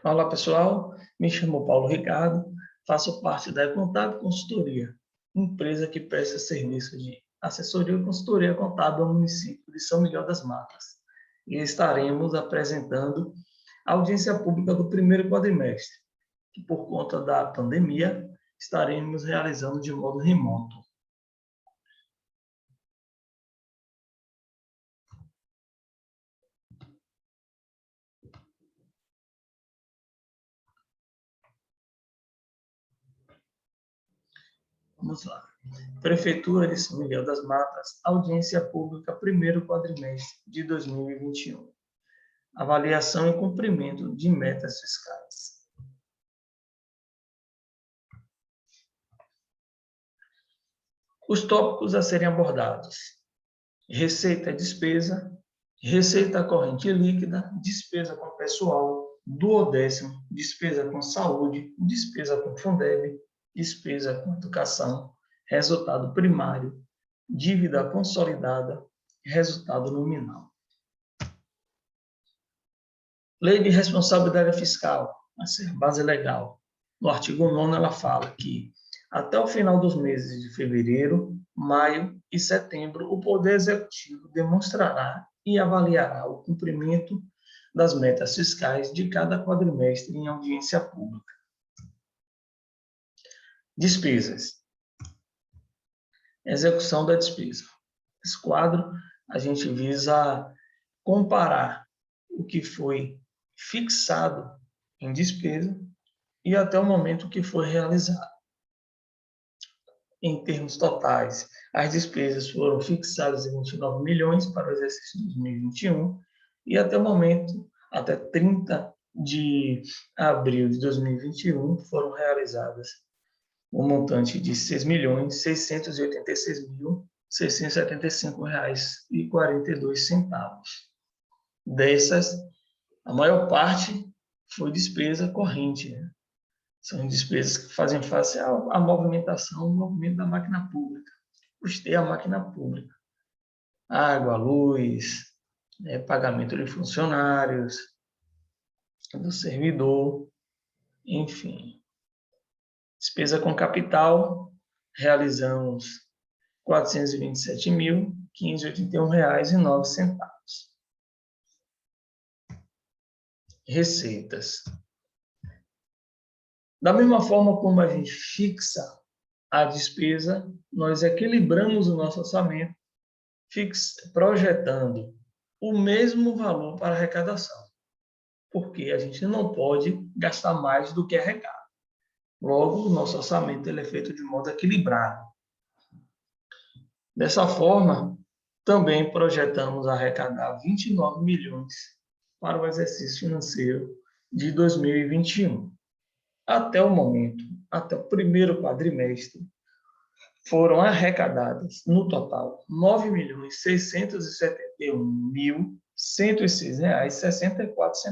Olá, pessoal. Me chamo Paulo Ricardo, faço parte da Contábil Consultoria, empresa que presta serviço de assessoria e consultoria contábil ao município de São Miguel das Matas. E estaremos apresentando a audiência pública do primeiro quadrimestre, que por conta da pandemia estaremos realizando de modo remoto. Vamos lá. Prefeitura de São Miguel das Matas, audiência pública primeiro quadrimestre de 2021. Avaliação e cumprimento de metas fiscais. Os tópicos a serem abordados: receita e despesa, receita corrente líquida, despesa com pessoal, duodécimo, despesa com saúde, despesa com Fundeb, despesa com educação, resultado primário, dívida consolidada, resultado nominal. Lei de responsabilidade fiscal, a ser base legal. No artigo 9º, ela fala que até o final dos meses de fevereiro, maio e setembro, o Poder Executivo demonstrará e avaliará o cumprimento das metas fiscais de cada quadrimestre em audiência pública. Despesas. Execução da despesa. Nesse quadro, a gente visa comparar o que foi fixado em despesa e até o momento que foi realizado. Em termos totais, as despesas foram fixadas em 29 milhões para o exercício 2021 e até o momento, até 30 de abril de 2021, foram realizadas um montante de R$ 6.686.675,42. Dessas, a maior parte foi despesa corrente, né? São despesas que fazem face à movimentação, ao movimento da máquina pública. Custeia a máquina pública. Água, luz, pagamento de funcionários, do servidor, enfim. Despesa com capital, realizamos R$ 427.581,09. Receitas. Da mesma forma como a gente fixa a despesa, nós equilibramos o nosso orçamento, projetando o mesmo valor para a arrecadação, porque a gente não pode gastar mais do que arrecada. Logo, o nosso orçamento é feito de modo equilibrado. Dessa forma, também projetamos arrecadar 29 milhões para o exercício financeiro de 2021. Até o momento, até o primeiro quadrimestre, foram arrecadadas, no total, R$ 9.671.106,64.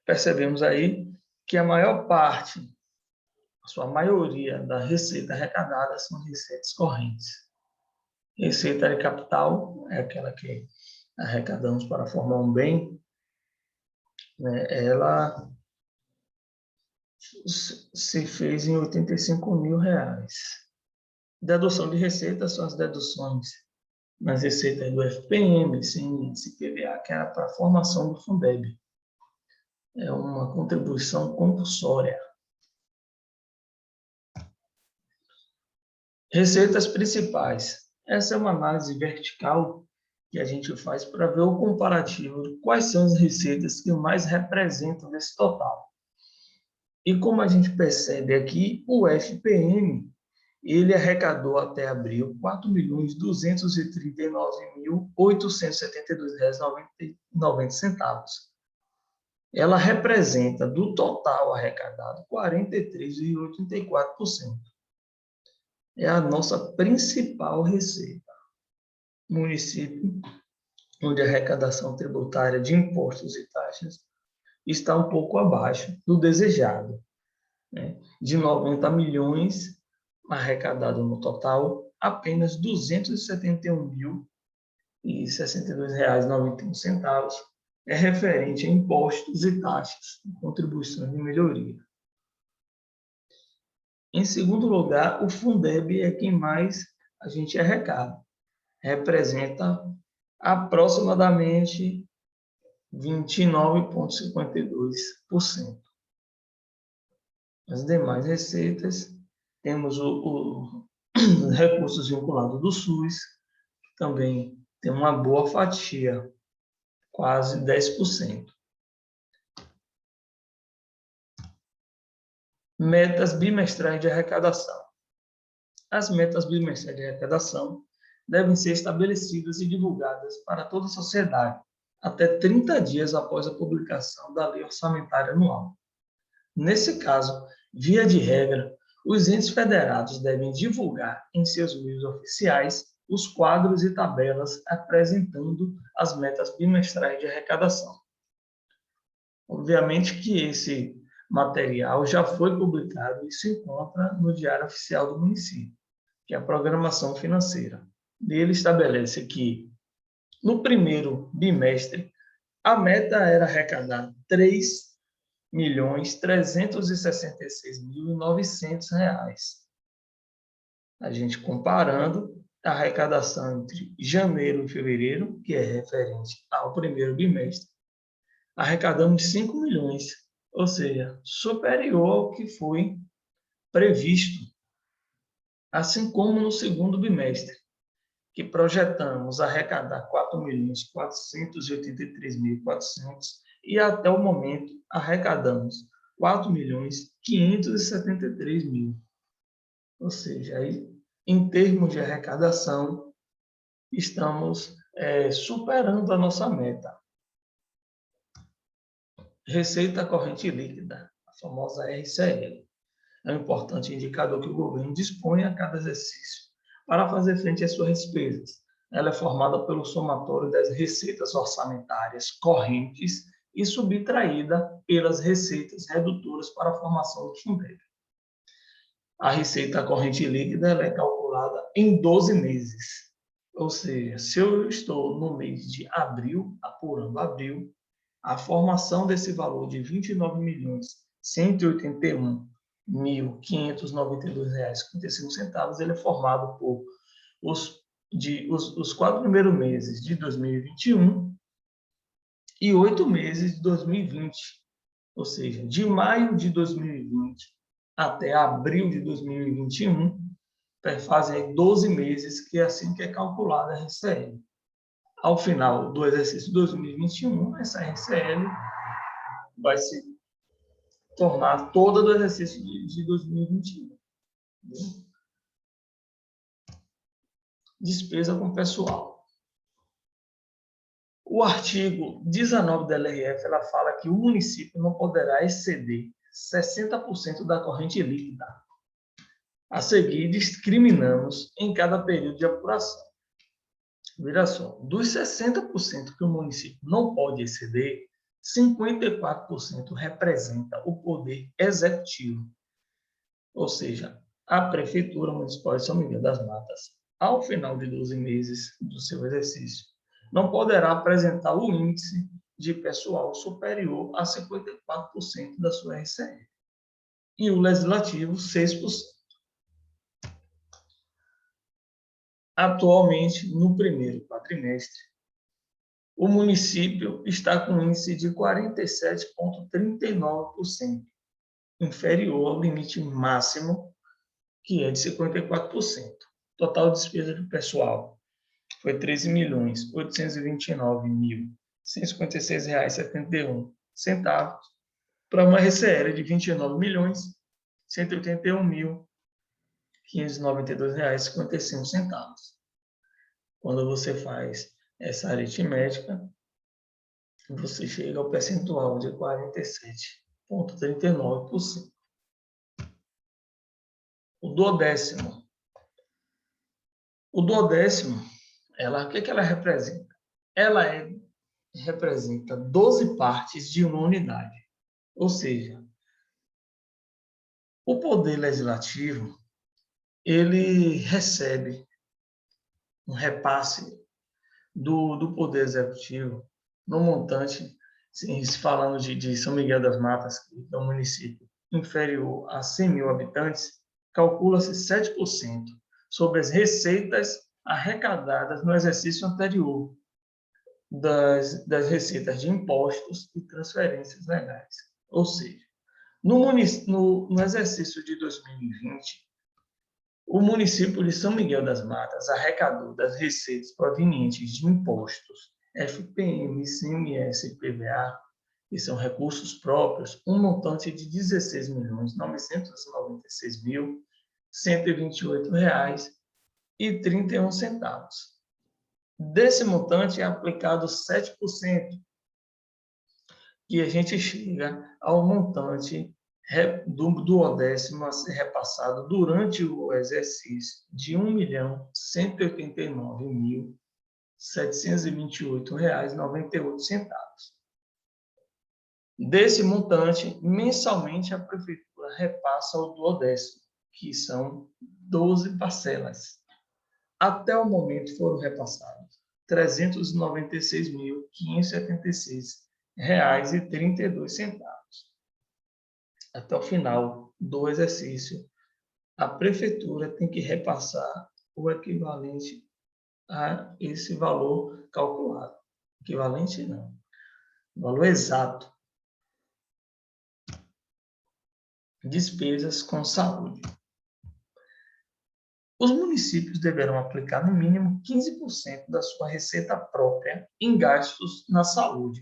Percebemos aí que a maior parte, a sua maioria da receita arrecadada são receitas correntes. Receita de capital é aquela que arrecadamos para formar um bem, né? Ela se fez em R$ 85 mil. Dedução de receitas são as deduções nas receitas do FPM, CNS e PVA, que era para a formação do Fundeb. É uma contribuição compulsória. Receitas principais. Essa é uma análise vertical que a gente faz para ver o comparativo de quais são as receitas que mais representam nesse total. E como a gente percebe aqui, o FPM, ele arrecadou até abril R$ 4.239.872,90. Ela representa, do total arrecadado, 43,84%. É a nossa principal receita. Município onde a arrecadação tributária de impostos e taxas está um pouco abaixo do desejado, né? De 90 milhões arrecadado no total, apenas R$ 271.062,91 é referente a impostos e taxas, contribuições de melhoria. Em segundo lugar, o Fundeb é quem mais a gente arrecada. Representa aproximadamente 29,52%. As demais receitas, temos os recursos vinculados do SUS, que também tem uma boa fatia, quase 10%. Metas bimestrais de arrecadação. As metas bimestrais de arrecadação devem ser estabelecidas e divulgadas para toda a sociedade até 30 dias após a publicação da Lei Orçamentária Anual. Nesse caso, via de regra, os entes federados devem divulgar em seus meios oficiais os quadros e tabelas apresentando as metas bimestrais de arrecadação. Obviamente que esse material já foi publicado e se encontra no Diário Oficial do Município, que é a programação financeira. Ele estabelece que, no primeiro bimestre, a meta era arrecadar R$ 3.366.900. A gente comparando a arrecadação entre janeiro e fevereiro, que é referente ao primeiro bimestre, arrecadamos 5 milhões, ou seja, superior ao que foi previsto. Assim como no segundo bimestre, que projetamos arrecadar 4.483.400 e até o momento arrecadamos 4.573.000. Ou seja, aí, em termos de arrecadação, estamos superando a nossa meta. Receita corrente líquida, a famosa RCL. É um importante indicador que o governo dispõe a cada exercício para fazer frente às suas despesas. Ela é formada pelo somatório das receitas orçamentárias correntes e subtraída pelas receitas redutoras para a formação do Fundeb. A receita corrente líquida ela é calculada em 12 meses. Ou seja, se eu estou no mês de abril, apurando abril, a formação desse valor de R$ 29.181.592,55, ele é formado por os 4 primeiros meses de 2021 e 8 meses de 2020. Ou seja, de maio de 2020 até abril de 2021, fazem 12 meses, que é assim que é calculada a RCL. Ao final do exercício 2021, essa RCL vai se tornar toda do exercício de 2021. Despesa com pessoal. O artigo 19 da LRF ela fala que o município não poderá exceder 60% da corrente líquida. A seguir, discriminamos em cada período de apuração. Veja só, dos 60% que o município não pode exceder, 54% representa o poder executivo, ou seja, a Prefeitura Municipal de São Miguel das Matas, ao final de 12 meses do seu exercício, não poderá apresentar o índice de pessoal superior a 54% da sua RCE, e o Legislativo, 6%. Atualmente, no primeiro quadrimestre, o município está com um índice de 47,39%, inferior ao limite máximo, que é de 54%. Total despesa do pessoal foi R$ 13.829.156,71, para uma RCL de R$ 29.181.592,55. Quando você faz essa aritmética, você chega ao percentual de 47,39%. O duodécimo. O duodécimo, o que ela representa? Ela representa 12 partes de uma unidade. Ou seja, o Poder Legislativo, ele recebe um repasse do Poder Executivo no montante, falando de São Miguel das Matas, que é um município inferior a 100 mil habitantes, calcula-se 7% sobre as receitas arrecadadas no exercício anterior das receitas de impostos e transferências legais. Ou seja, no exercício de 2020, o município de São Miguel das Matas arrecadou das receitas provenientes de impostos, FPM, ICMS e IPVA, que são recursos próprios, um montante de R$ 16.996.128,31. Desse montante é aplicado 7%, que a gente chega ao montante do duodécimo a ser repassado durante o exercício de R$ 1.189.728,98. Desse montante, mensalmente a prefeitura repassa o duodécimo, que são 12 parcelas. Até o momento foram repassados R$ 396.576,32. Até o final do exercício, a prefeitura tem que repassar o equivalente a esse valor calculado. Equivalente não, valor exato. Despesas com saúde. Os municípios deverão aplicar no mínimo 15% da sua receita própria em gastos na saúde.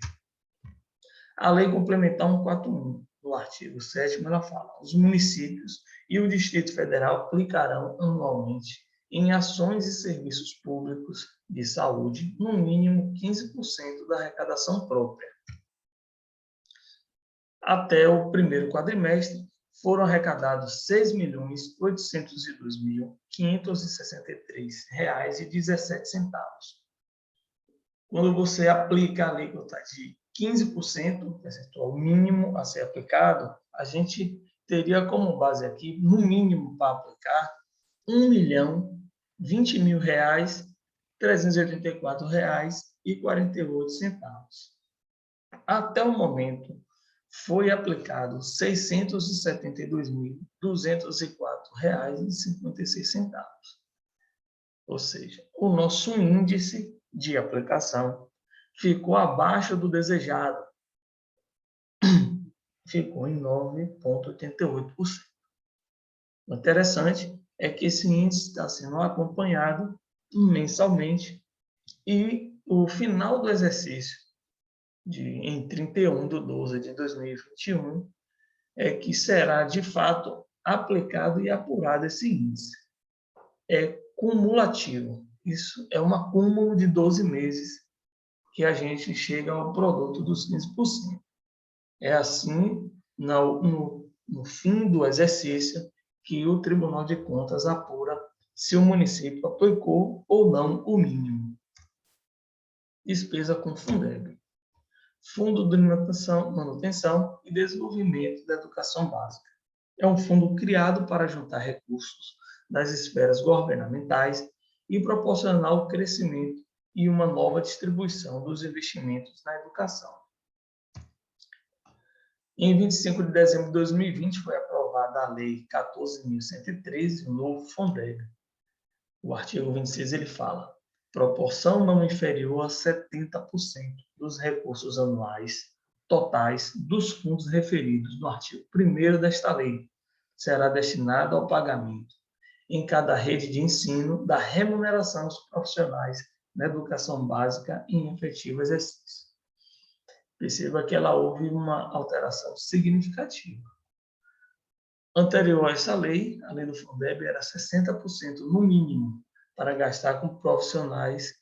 A Lei Complementar 141, no artigo 7º, ela fala: os municípios e o Distrito Federal aplicarão anualmente em ações e serviços públicos de saúde no mínimo 15% da arrecadação própria. Até o primeiro quadrimestre, foram arrecadados R$ 6.802.563,17. Quando você aplica a alíquota de 15%, percentual mínimo a ser aplicado, a gente teria como base aqui, no mínimo para aplicar, R$ 1.020.384,48. Até o momento, foi aplicado R$ 672.204,56. Ou seja, o nosso índice de aplicação ficou abaixo do desejado. Ficou em 9,88%. O interessante é que esse índice está sendo acompanhado mensalmente e o final do exercício, em 31/12/2021, é que será, de fato, aplicado e apurado esse índice. É cumulativo. Isso é um acúmulo de 12 meses que a gente chega ao produto dos 15%. É assim, no fim do exercício, que o Tribunal de Contas apura se o município aplicou ou não o mínimo. Despesa com Fundeb. Fundo de Manutenção e Desenvolvimento da Educação Básica. É um fundo criado para juntar recursos das esferas governamentais e proporcionar o crescimento e uma nova distribuição dos investimentos na educação. Em 25 de dezembro de 2020, foi aprovada a Lei 14.113, o novo Fundeb. O artigo 26 ele fala: proporção não inferior a 70% dos recursos anuais totais dos fundos referidos no artigo 1º desta lei será destinado ao pagamento em cada rede de ensino da remuneração dos profissionais na educação básica em efetivo exercício. Perceba que ela houve uma alteração significativa. Anterior a essa lei, a lei do Fundeb era 60% no mínimo para gastar com profissionais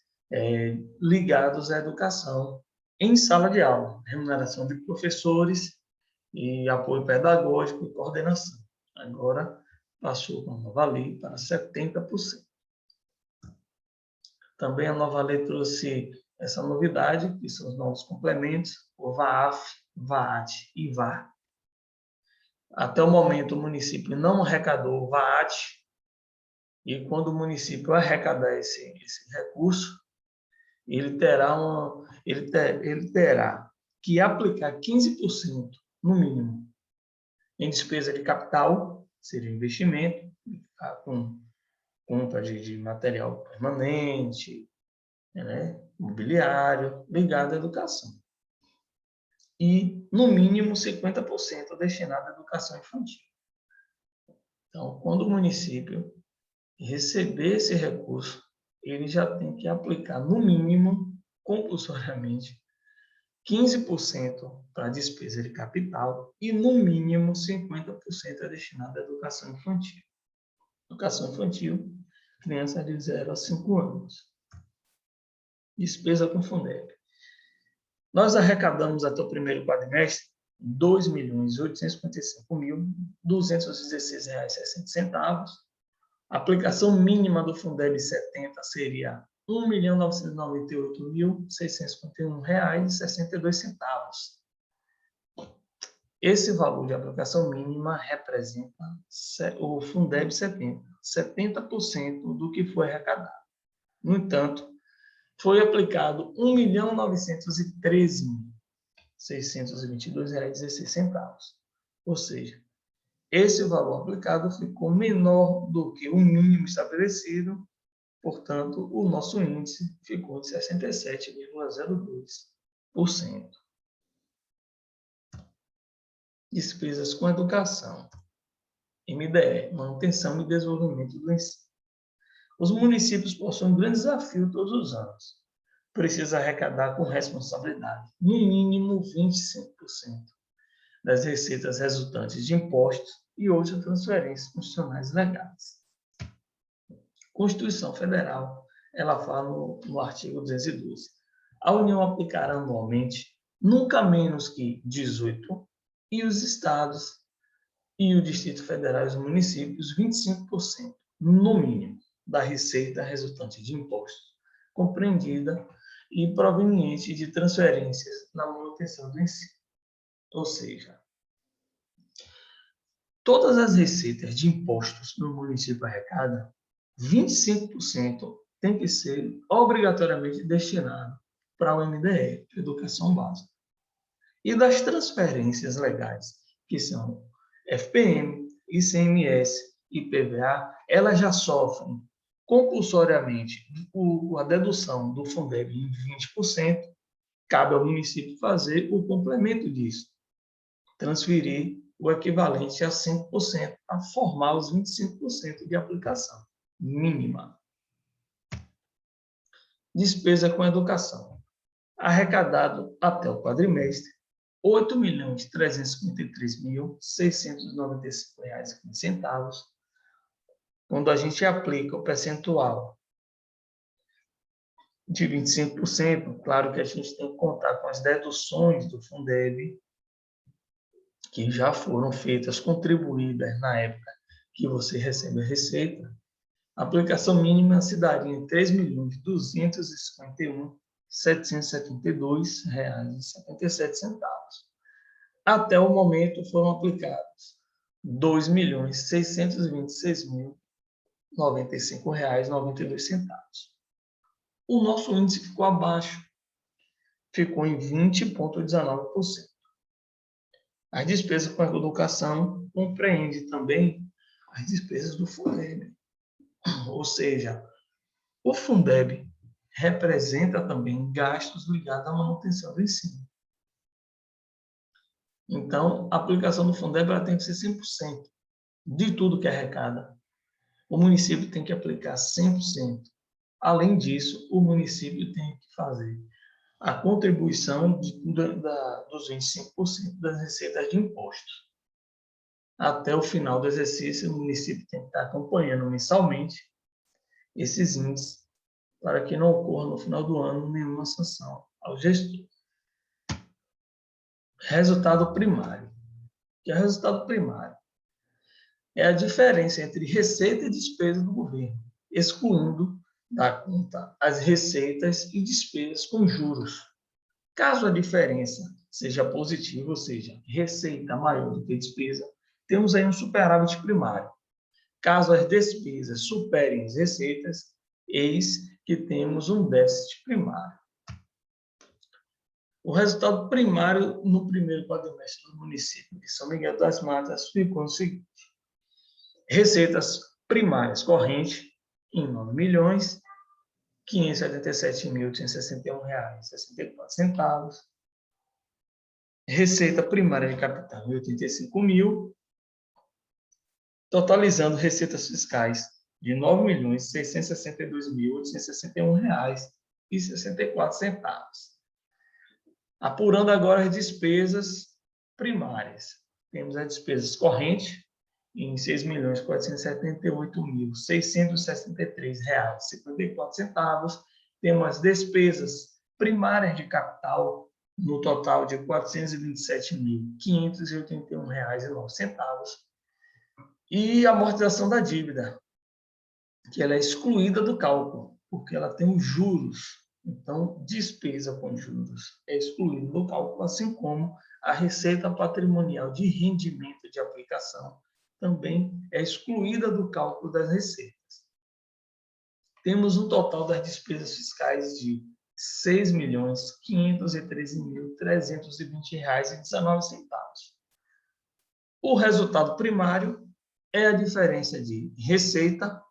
ligados à educação em sala de aula, remuneração de professores e apoio pedagógico e coordenação. Agora passou com a nova lei para 70%. Também a nova lei trouxe essa novidade, que são os novos complementos, o VAAF, VAAT e VAR. Até o momento, o município não arrecadou o VAAT, e quando o município arrecadar esse recurso, ele terá que aplicar 15% no mínimo em despesa de capital, seria investimento, com compra de material permanente, né, imobiliário, ligado à educação. E, no mínimo, 50% destinado à educação infantil. Então, quando o município receber esse recurso, ele já tem que aplicar, no mínimo, compulsoriamente, 15% para a despesa de capital e, no mínimo, 50% é destinado à educação infantil. Educação infantil, criança de 0 a 5 anos. Despesa com Fundeb. Nós arrecadamos até o primeiro quadrimestre R$ 2.855.216,60. A aplicação mínima do Fundeb 70 seria R$ 1.998.651,62. Esse valor de aplicação mínima representa o Fundeb 70, 70% do que foi arrecadado. No entanto, foi aplicado R$ 1.913.622,16. Ou seja, esse valor aplicado ficou menor do que o mínimo estabelecido, portanto, o nosso índice ficou de 67,02%. Despesas com educação. MDE, manutenção e desenvolvimento do ensino. Os municípios possuem um grande desafio todos os anos. Precisa arrecadar com responsabilidade, no mínimo 25% das receitas resultantes de impostos e outras transferências funcionais legais. Constituição Federal, ela fala no artigo 212. A União aplicará anualmente nunca menos que 18 e os estados e o Distrito Federal e os municípios 25%, no mínimo, da receita resultante de impostos, compreendida e proveniente de transferências na manutenção do ensino. Ou seja, todas as receitas de impostos no município arrecada, 25% tem que ser obrigatoriamente destinado para o MDE, Educação Básica. E das transferências legais, que são FPM, ICMS e IPVA, elas já sofrem compulsoriamente a dedução do Fundeb em 20%, cabe ao município fazer o complemento disso, transferir o equivalente a 5% a formar os 25% de aplicação mínima. Despesa com educação. Arrecadado até o quadrimestre, R$ 8.353.695,15. Quando a gente aplica o percentual de 25%, claro que a gente tem que contar com as deduções do Fundeb, que já foram feitas, contribuídas na época que você recebe a receita. A aplicação mínima se daria em R$ 3.251.772,77. Até o momento foram aplicados R$ 2.626.095,92. O nosso índice ficou abaixo, ficou em 20,19%. As despesas com a educação compreende também as despesas do Fundeb. Ou seja, o Fundeb representa também gastos ligados à manutenção do ensino. Então, a aplicação do Fundeb ela tem que ser 100% de tudo que arrecada. O município tem que aplicar 100%. Além disso, o município tem que fazer a contribuição dos 25% das receitas de impostos. Até o final do exercício, o município tem que estar acompanhando mensalmente esses índices para que não ocorra no final do ano nenhuma sanção ao gestor. Resultado primário. O que é resultado primário? É a diferença entre receita e despesa do governo, excluindo da conta as receitas e despesas com juros. Caso a diferença seja positiva, ou seja, receita maior do que despesa, temos aí um superávit primário. Caso as despesas superem as receitas, eis que temos um déficit primário. O resultado primário no primeiro quadrimestre do município de São Miguel das Matas ficou o seguinte: receitas primárias correntes em R$ 9.577.861,64. Receita primária de capital em 85 mil, totalizando receitas fiscais de R$ 9.662.861,64. Apurando agora as despesas primárias. Temos as despesas correntes em R$ 6.478.663,54. Temos as despesas primárias de capital no total de R$ 427.581,09. E a amortização da dívida, que ela é excluída do cálculo, porque ela tem os juros. Então, despesa com juros é excluída do cálculo, assim como a receita patrimonial de rendimento de aplicação também é excluída do cálculo das receitas. Temos um total das despesas fiscais de R$ 6.513.320,19. O resultado primário é a diferença de receita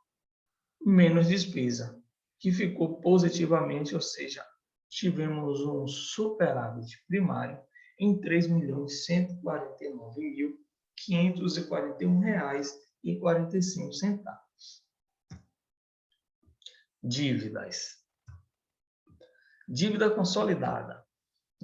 menos despesa, que ficou positivamente, ou seja, tivemos um superávit primário em R$ 3.149.541,45. Dívidas. Dívida consolidada.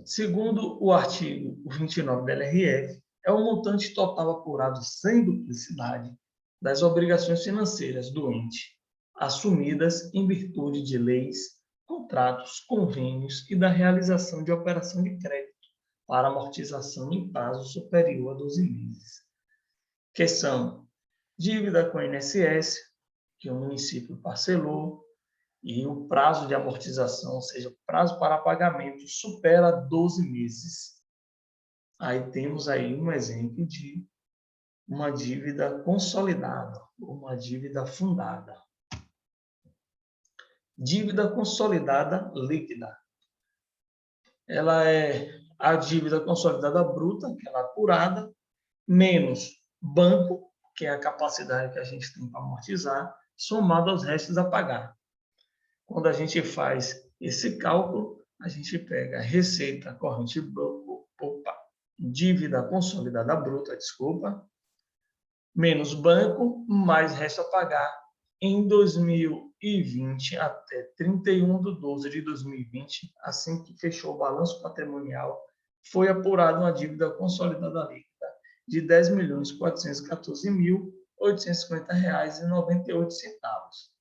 Segundo o artigo 29 da LRF, é o montante total apurado sem duplicidade das obrigações financeiras do ente, assumidas em virtude de leis, contratos, convênios e da realização de operação de crédito para amortização em prazo superior a 12 meses, que são dívida com o INSS, que o município parcelou, e o prazo de amortização, ou seja, o prazo para pagamento, supera 12 meses. Aí temos aí um exemplo de uma dívida consolidada, uma dívida fundada. Dívida consolidada líquida. Ela é a dívida consolidada bruta, que ela é apurada, menos banco, que é a capacidade que a gente tem para amortizar, somado aos restos a pagar. Quando a gente faz esse cálculo, a gente pega a receita corrente bruta, dívida consolidada bruta, menos banco, mais resto a pagar. Em 2020, até 31/12/2020, assim que fechou o balanço patrimonial, foi apurada uma dívida consolidada líquida de R$ 10.414.850,98.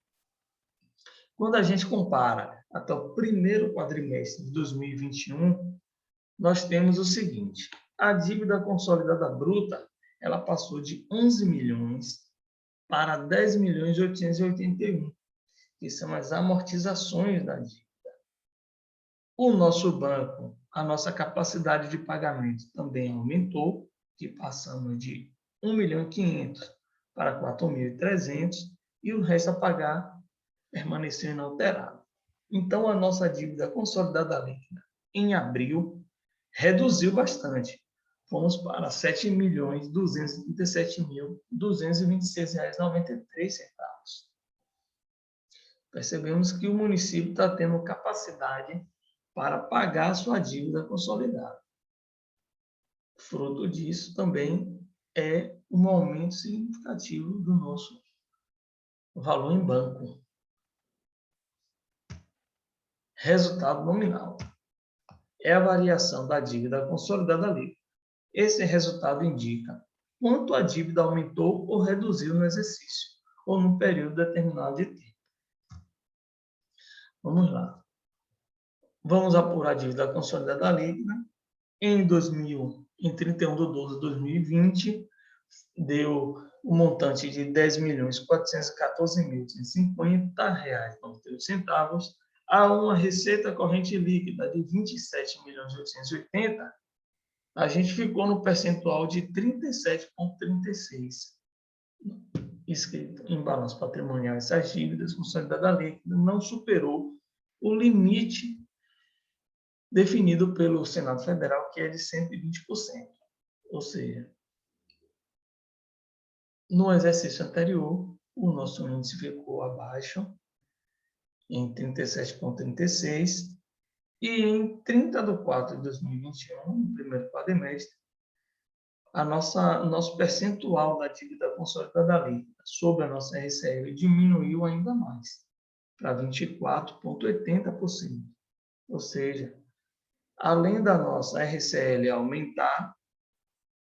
Quando a gente compara até o primeiro quadrimestre de 2021, nós temos o seguinte: a dívida consolidada bruta ela passou de 11 milhões para 10.881, que são as amortizações da dívida. O nosso banco, a nossa capacidade de pagamento também aumentou, que passamos de 1.500.000 para 4.300, e o resto a pagar permaneceu inalterado. Então, a nossa dívida consolidada líquida em abril reduziu bastante. Fomos para R$ 7.237.226,93. Percebemos que o município está tendo capacidade para pagar a sua dívida consolidada. Fruto disso também é um aumento significativo do nosso valor em banco. Resultado nominal é a variação da dívida consolidada líquida. Esse resultado indica quanto a dívida aumentou ou reduziu no exercício, ou num período determinado de tempo. Vamos lá. Vamos apurar a dívida consolidada líquida. Em 31/12/2020, deu um montante de R$ 10.414.850,98, a uma receita corrente líquida de R$ 27.880.000, a gente ficou no percentual de 37,36%. Escrito em balanço patrimonial, essas dívidas consolidadas líquidas não superou o limite definido pelo Senado Federal, que é de 120%. Ou seja, no exercício anterior, o nosso índice ficou abaixo, em 37,36%, e em 30 de 4 de 2021, no primeiro quadrimestre, o nosso percentual da dívida consolidada líquida sobre a nossa RCL diminuiu ainda mais, para 24,80%. Ou seja, além da nossa RCL aumentar,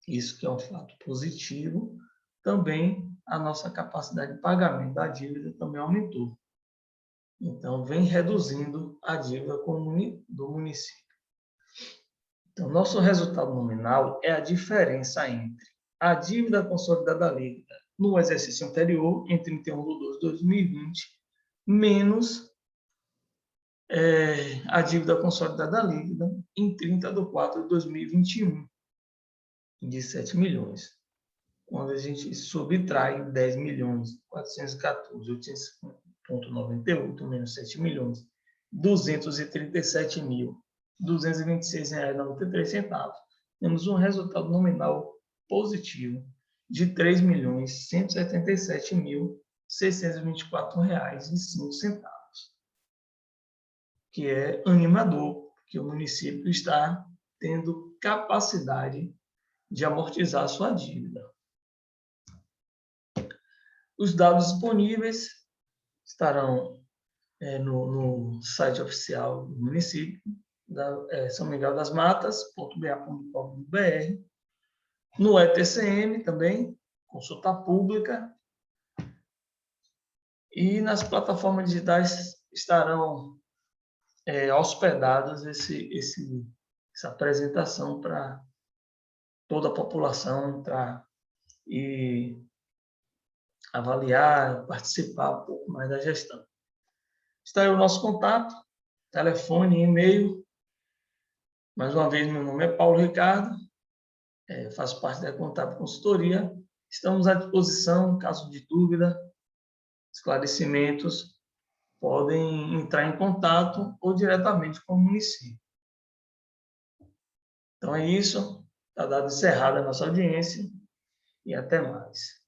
isso que é um fato positivo, também a nossa capacidade de pagamento da dívida também aumentou. Então, vem reduzindo a dívida do município. Então, nosso resultado nominal é a diferença entre a dívida consolidada líquida no exercício anterior, em 31 de 12 de 2020, menos a dívida consolidada líquida em 30 de 4 de 2021, de 7 milhões. Quando a gente subtrai 10 milhões 414.805,98 menos 7 milhões 237.226,93 centavos, temos um resultado nominal positivo de 3.177.624,05 centavos, que é animador, porque o município está tendo capacidade de amortizar sua dívida. Os dados disponíveis estarão no site oficial do município, São Miguel das Matas.ba.gov.br, no ETCM também, consulta pública, e nas plataformas digitais estarão hospedadas essa apresentação para toda a população entrar e avaliar, participar um pouco mais da gestão. Está aí o nosso contato, telefone, e-mail. Mais uma vez, meu nome é Paulo Ricardo, faço parte da Contábil Consultoria. Estamos à disposição, caso de dúvida, esclarecimentos, podem entrar em contato ou diretamente com o município. Então é isso, está dado encerrada a nossa audiência e até mais.